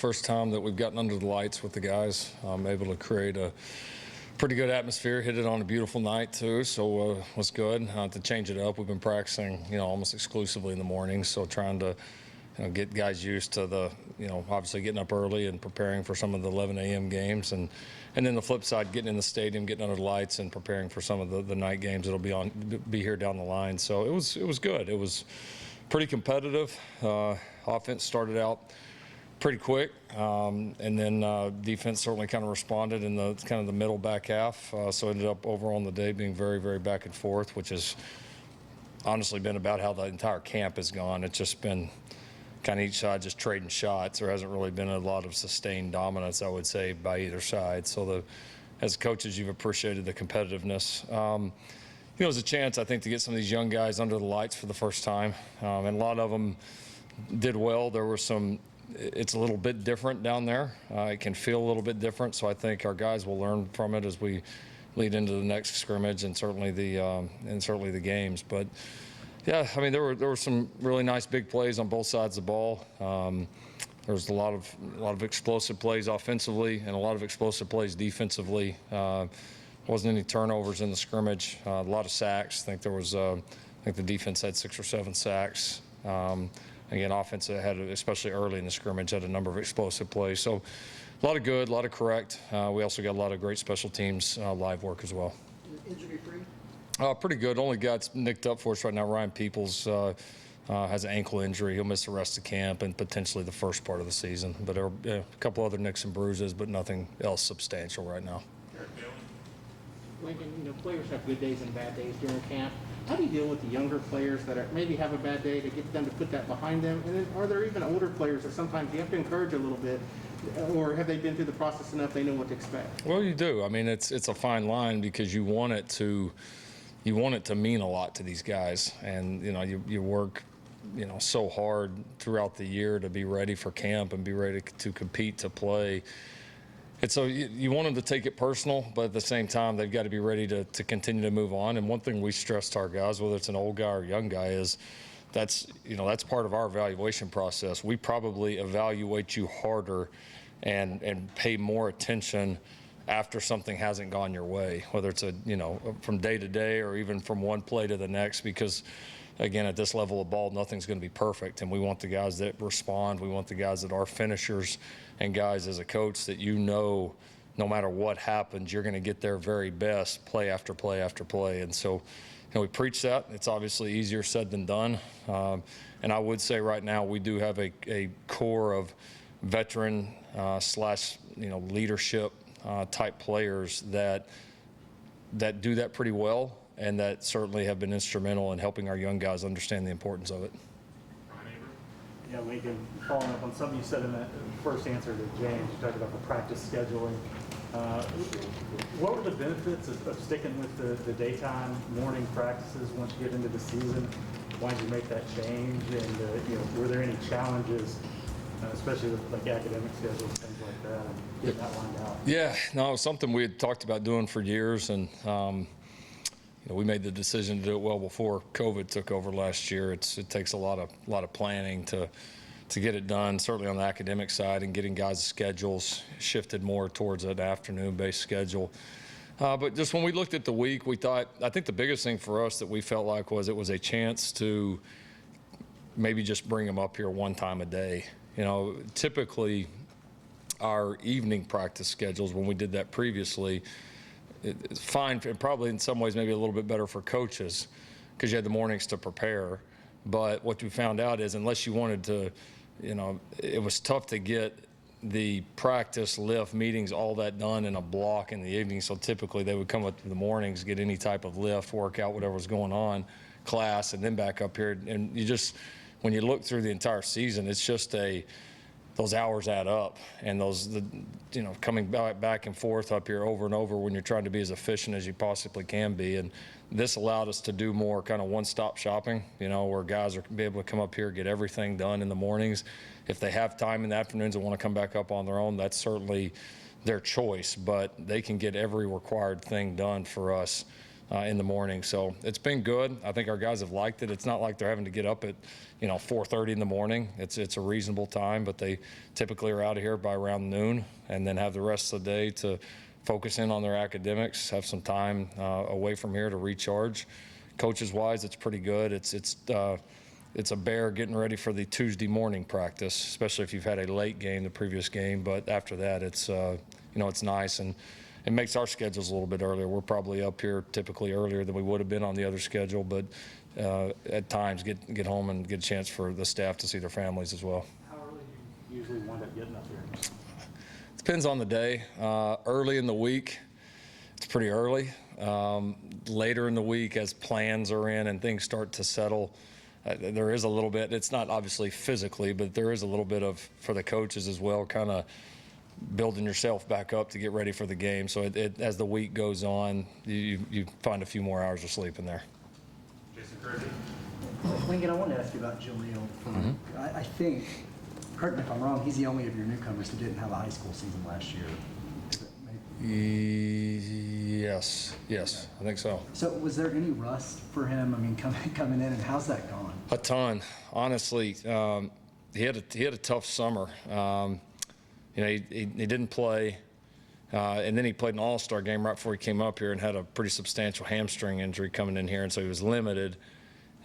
first time that we've gotten under the lights with the guys. Able to create a pretty good atmosphere, hit it on a beautiful night too, so it was good. To change it up, we've been practicing, almost exclusively in the morning, so trying to get guys used to the, obviously getting up early and preparing for some of the 11 a.m. games, and then the flip side, getting in the stadium, getting under the lights, and preparing for some of the night games that'll be here down the line. So it was good. It was pretty competitive. Offense started out pretty quick, and then defense certainly kind of responded in the kind of the middle back half. So ended up overall on the day being very, very back and forth, which has honestly been about how the entire camp has gone. It's just been kind of each side just trading shots. There hasn't really been a lot of sustained dominance, I would say, by either side. So as coaches, you've appreciated the competitiveness. It was a chance, I think, to get some of these young guys under the lights for the first time, and a lot of them did well. There were some. It's a little bit different down there. It can feel a little bit different, so I think our guys will learn from it as we lead into the next scrimmage and certainly the games. But yeah, I mean, there were some really nice big plays on both sides of the ball. There was a lot of explosive plays offensively and a lot of explosive plays defensively. Wasn't any turnovers in the scrimmage. A lot of sacks. I think the defense had 6 or 7 sacks. Again, offense had, especially early in the scrimmage, had a number of explosive plays. So a lot of good, a lot of correct. We also got a lot of great special teams live work as well. Injury-free? Pretty good. Only guy that's nicked up for us right now, Ryan Peoples, has an ankle injury. He'll miss the rest of camp and potentially the first part of the season. But there are a couple other nicks and bruises, but nothing else substantial right now. Lincoln, players have good days and bad days during camp. How do you deal with the younger players that maybe have a bad day to get them to put that behind them? And then are there even older players that sometimes you have to encourage a little bit, or have they been through the process enough they know what to expect? Well, you do. I mean, it's a fine line because you want it to mean a lot to these guys, and you work so hard throughout the year to be ready for camp and be ready to compete, to play. And so you want them to take it personal, but at the same time, they've got to be ready to continue to move on. And one thing we stress to our guys, whether it's an old guy or a young guy, is that's part of our evaluation process. We probably evaluate you harder and pay more attention after something hasn't gone your way, whether it's from day to day or even from one play to the next, because again, at this level of ball, nothing's going to be perfect, and we want the guys that respond. We want the guys that are finishers, and guys as a coach that no matter what happens, you're going to get their very best play after play after play. And so we preach that. It's obviously easier said than done. And I would say right now we do have a core of veteran slash leadership type players that do that pretty well, and that certainly have been instrumental in helping our young guys understand the importance of it. Yeah, Lincoln, following up on something you said in that first answer to James, you talked about the practice scheduling. What were the benefits of sticking with the daytime morning practices once you get into the season? Why did you make that change? And were there any challenges, especially with like academic schedules, things like that, and getting that lined out? Yeah, no, it was something we had talked about doing for years, and we made the decision to do it well before COVID took over last year. It takes a lot of planning to get it done, certainly on the academic side, and getting guys' schedules shifted more towards an afternoon-based schedule. But just when we looked at the week, I think the biggest thing for us that we felt like was it was a chance to maybe just bring them up here one time a day. Typically our evening practice schedules, when we did that previously, it's fine, and probably in some ways maybe a little bit better for coaches because you had the mornings to prepare. But what we found out is unless you wanted to, it was tough to get the practice, lift, meetings, all that done in a block in the evening. So typically they would come up in the mornings, get any type of lift, workout, whatever was going on, class, and then back up here. And when you look through the entire season, it's just those hours add up, and coming back and forth up here over and over when you're trying to be as efficient as you possibly can be. And this allowed us to do more kind of one-stop shopping, where guys are be able to come up here, get everything done in the mornings. If they have time in the afternoons and want to come back up on their own, that's certainly their choice, but they can get every required thing done for us in the morning. So it's been good. I think our guys have liked it. It's not like they're having to get up at 4:30 in the morning. It's a reasonable time, but they typically are out of here by around noon, and then have the rest of the day to focus in on their academics, have some time away from here to recharge. Coaches wise, it's pretty good. It's a bear getting ready for the Tuesday morning practice, especially if you've had a late game the previous game. But after that, it's it's nice, and it makes our schedules a little bit earlier. We're probably up here typically earlier than we would have been on the other schedule, but at times get home and get a chance for the staff to see their families as well. How early do you usually wind up getting up here? Depends on the day. Early in the week, it's pretty early. Later in the week, as plans are in and things start to settle, there is a little bit. It's not obviously physically, but there is a little bit of, for the coaches as well, kind of building yourself back up to get ready for the game. So as the week goes on, you find a few more hours of sleep in there. Jason Curry. Lincoln, I wanted to ask you about Jamel. I think, correct me if I'm wrong, he's the only of your newcomers who didn't have a high school season last year. Yes, I think so. So was there any rust for him? I mean, coming in, and how's that gone? A ton, honestly. He had a tough summer. He didn't play, and then he played an all-star game right before he came up here and had a pretty substantial hamstring injury coming in here, and so he was limited.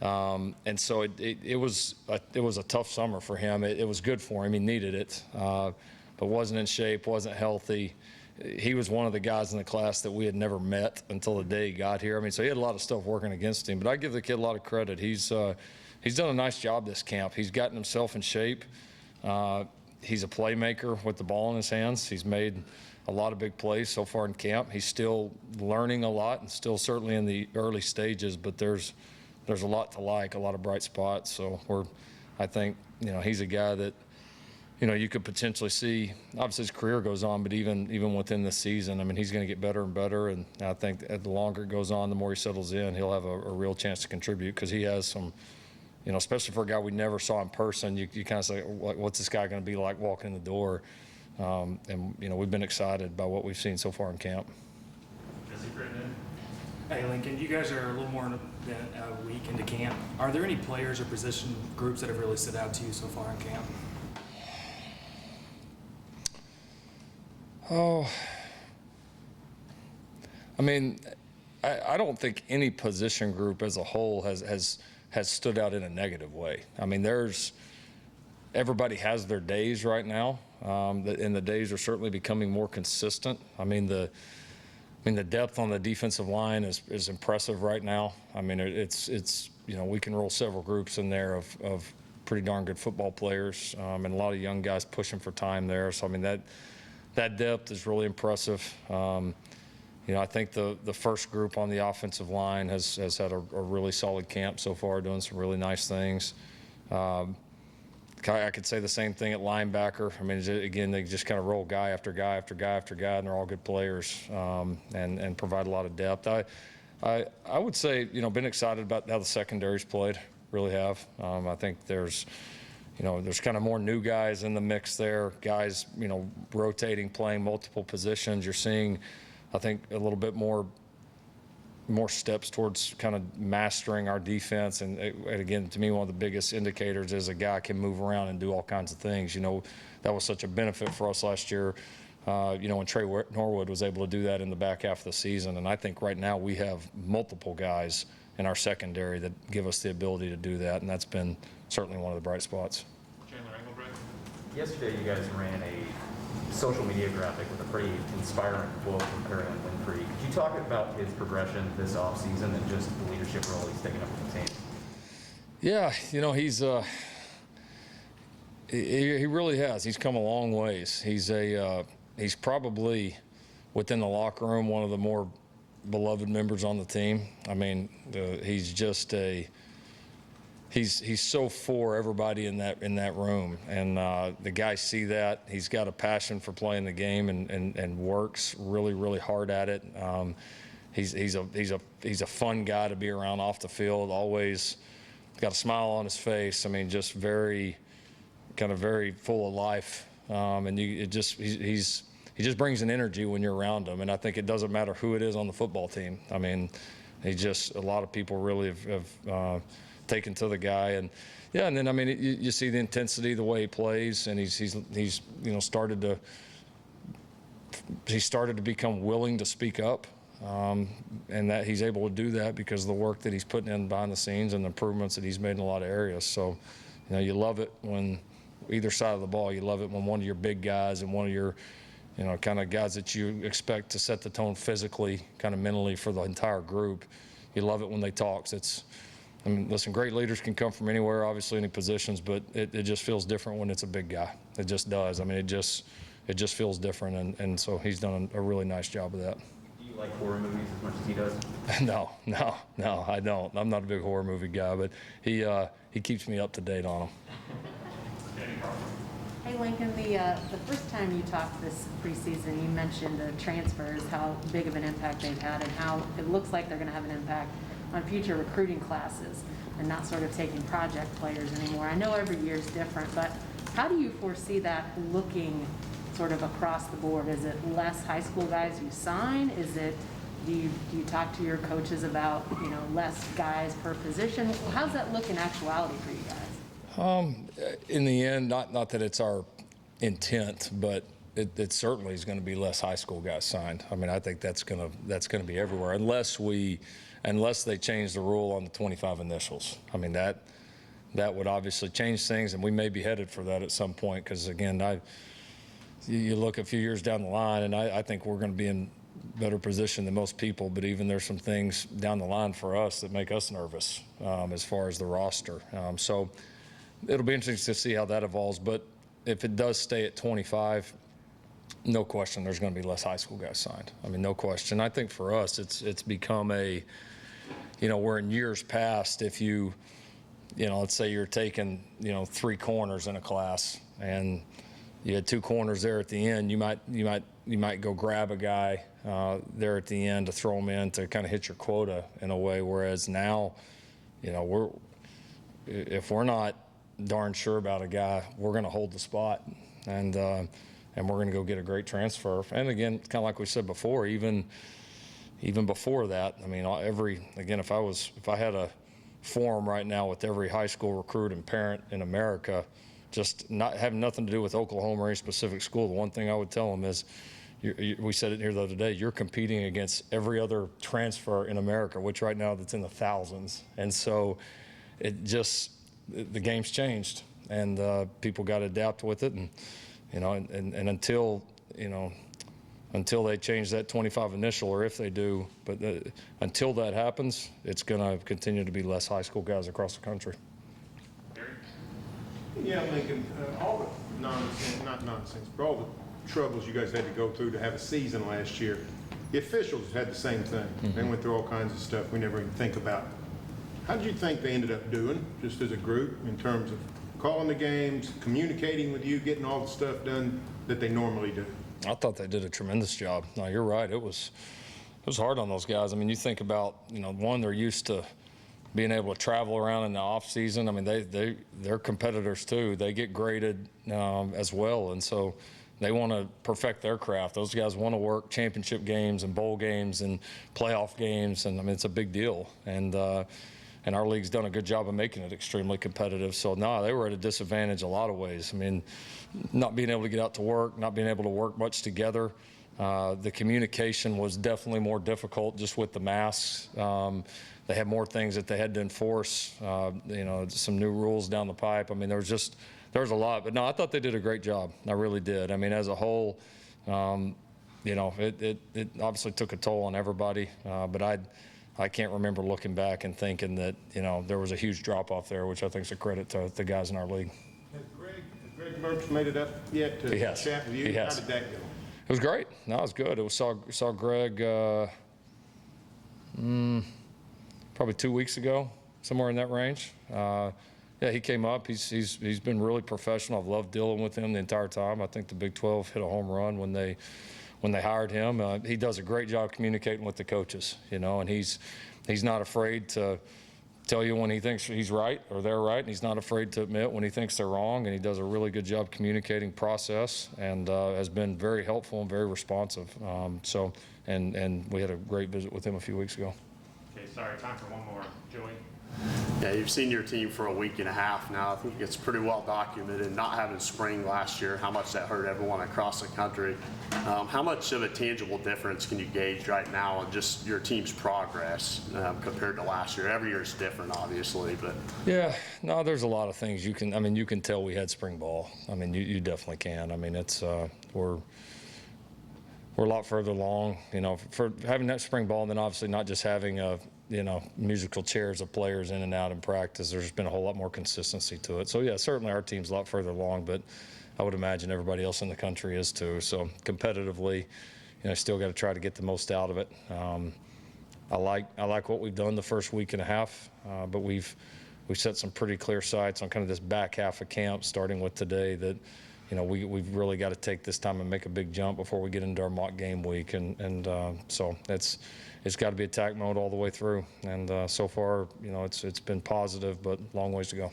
And so it was a tough summer for him. It was good for him. He needed it, but wasn't in shape, wasn't healthy. He was one of the guys in the class that we had never met until the day he got here. I mean, so he had a lot of stuff working against him, but I give the kid a lot of credit. He's done a nice job this camp. He's gotten himself in shape. He's a playmaker with the ball in his hands. He's made a lot of big plays so far in camp. He's still learning a lot and still certainly in the early stages, but there's a lot to like, a lot of bright spots. So I think he's a guy that you could potentially see. Obviously his career goes on, but even within the season, I mean, he's going to get better and better. And I think the longer it goes on, the more he settles in, he'll have a real chance to contribute, because he has some, especially for a guy we never saw in person, you kind of say, what's this guy going to be like walking in the door? And we've been excited by what we've seen so far in camp. Hey, Lincoln, you guys are a little more than a week into camp. Are there any players or position groups that have really stood out to you so far in camp? Oh, I mean, I don't think any position group as a whole has stood out in a negative way. I mean, everybody has their days right now, and the days are certainly becoming more consistent. I mean, the depth on the defensive line is impressive right now. I mean, it's we can roll several groups in there of pretty darn good football players, and a lot of young guys pushing for time there. So I mean, that depth is really impressive. I think the first group on the offensive line has had a really solid camp so far, doing some really nice things. I could say the same thing at linebacker. I mean, again, they just kind of roll guy after guy after guy after guy, and they're all good players, and provide a lot of depth. I would say, been excited about how the secondary's played, really have. I think there's kind of more new guys in the mix there, guys, rotating, playing multiple positions. You're seeing, I think, a little bit more steps towards kind of mastering our defense. And again, to me, one of the biggest indicators is a guy can move around and do all kinds of things. That was such a benefit for us last year, when Trey Norwood was able to do that in the back half of the season. And I think right now we have multiple guys in our secondary that give us the ability to do that, and that's been certainly one of the bright spots. Yesterday, you guys ran a social media graphic with a pretty inspiring quote from Perry Winfrey. Could you talk about his progression this offseason and just the leadership role he's taken up with the team? Yeah, he really has. He's come a long ways. He's probably, within the locker room, one of the more beloved members on the team. I mean, he's just he's so for everybody in that room, and the guys see that. He's got a passion for playing the game and works really, really hard at it. He's a fun guy to be around off the field. Always got a smile on his face. I mean, just very full of life, and he just brings an energy when you're around him. And I think it doesn't matter who it is on the football team. I mean, a lot of people really have taken to the guy. And yeah, and then I mean, you see the intensity, the way he plays, and he's you know started to become willing to speak up, and that he's able to do that because of the work that he's putting in behind the scenes and the improvements that he's made in a lot of areas. So, you know, you love it when either side of the ball, you love it when one of your big guys and one of your, you know, kind of guys that you expect to set the tone physically, kind of mentally for the entire group, you love it when they talk. I mean, listen, great leaders can come from anywhere, obviously, any positions, but it just feels different when it's a big guy. It just does. I mean, it just feels different, and so he's done a really nice job of that. Do you like horror movies as much as he does? No, I don't. I'm not a big horror movie guy, but he keeps me up to date on them. Hey Lincoln, the first time you talked this preseason, you mentioned the transfers, how big of an impact they've had, and how it looks like they're going to have an impact on future recruiting classes, and not sort of taking project players anymore. I know every year is different, but how do you foresee that looking sort of across the board? Is it less high school guys you sign? Is it, do you talk to your coaches about, you know, less guys per position? How's that look in actuality for you guys? In the end, not that it's our intent, but it certainly is going to be less high school guys signed. I mean, I think that's going to be everywhere unless they change the rule on the 25 initials. I mean, that would obviously change things, and we may be headed for that at some point. Because again, you look a few years down the line, and I think we're going to be in better position than most people. But even there's some things down the line for us that make us nervous as far as the roster. So it'll be interesting to see how that evolves. But if it does stay at 25, no question, there's going to be less high school guys signed. I mean, no question. I think for us, it's become a, you know, where in years past, if you know, let's say you're taking, you know, 3 corners in a class, and you had 2 corners there at the end, you might go grab a guy there at the end to throw him in to kind of hit your quota in a way. Whereas now, you know, if we're not darn sure about a guy, we're going to hold the spot, and we're going to go get a great transfer. And again, kind of like we said before, even before that, I mean, if I had a forum right now with every high school recruit and parent in America, just not having nothing to do with Oklahoma or any specific school, the one thing I would tell them is, we said it here the other day, you're competing against every other transfer in America, which right now that's in the thousands. And so the game's changed, and people got to adapt with it. And, you know, and until they change that 25 initial, or if they do, but until that happens, it's going to continue to be less high school guys across the country. Yeah, Lincoln, all the not nonsense, but all the troubles you guys had to go through to have a season last year, the officials had the same thing. They went through all kinds of stuff we never even think about. How did you think they ended up doing, just as a group, in terms of calling the games, communicating with you, getting all the stuff done that they normally do? I thought they did a tremendous job. No, you're right. It was hard on those guys. I mean, you think about, you know, one, they're used to being able to travel around in the off season. I mean, they're competitors too. They get graded as well, and so they want to perfect their craft. Those guys want to work championship games and bowl games and playoff games, and I mean, it's a big deal. And our league's done a good job of making it extremely competitive. So, no, they were at a disadvantage a lot of ways. I mean, not being able to get out to work, not being able to work much together. The communication was definitely more difficult just with the masks. They had more things that they had to enforce, you know, some new rules down the pipe. I mean, there was a lot. But, no, I thought they did a great job. I really did. I mean, as a whole, you know, it obviously took a toll on everybody. But I can't remember looking back and thinking that, you know, there was a huge drop-off there, which I think is a credit to the guys in our league. Has Greg Mertz made it up yet to chat with you? He has. How did that go? It was great. No, it was good. Saw Greg probably 2 weeks ago, somewhere in that range. Yeah, he came up. He's been really professional. I've loved dealing with him the entire time. I think the Big 12 hit a home run when they hired him. He does a great job communicating with the coaches, you know, and he's not afraid to tell you when he thinks he's right or they're right, and he's not afraid to admit when he thinks they're wrong, and he does a really good job communicating process, and has been very helpful and very responsive. And we had a great visit with him a few weeks ago. Okay, Sorry, time for one more. Joey? Yeah, you've seen your team for a week and a half now. I think it's pretty well documented, not having spring last year, how much that hurt everyone across the country. How much of a tangible difference can you gauge right now on just your team's progress compared to last year? Every year is different, obviously, but. Yeah, no, there's a lot of things you can tell we had spring ball. I mean, you definitely can. I mean, it's, we're a lot further along, for having that spring ball, and then obviously not just having musical chairs of players in and out in practice. There's been a whole lot more consistency to it. So yeah, certainly our team's a lot further along, but I would imagine everybody else in the country is too. So competitively, still got to try to get the most out of it. I like what we've done the first week and a half, but we've set some pretty clear sights on kind of this back half of camp, starting with today, that we've really got to take this time and make a big jump before we get into our mock game week, and so it's got to be attack mode all the way through. And so far, it's been positive, but long ways to go.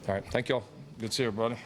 All right, thank you all. Good to see everybody.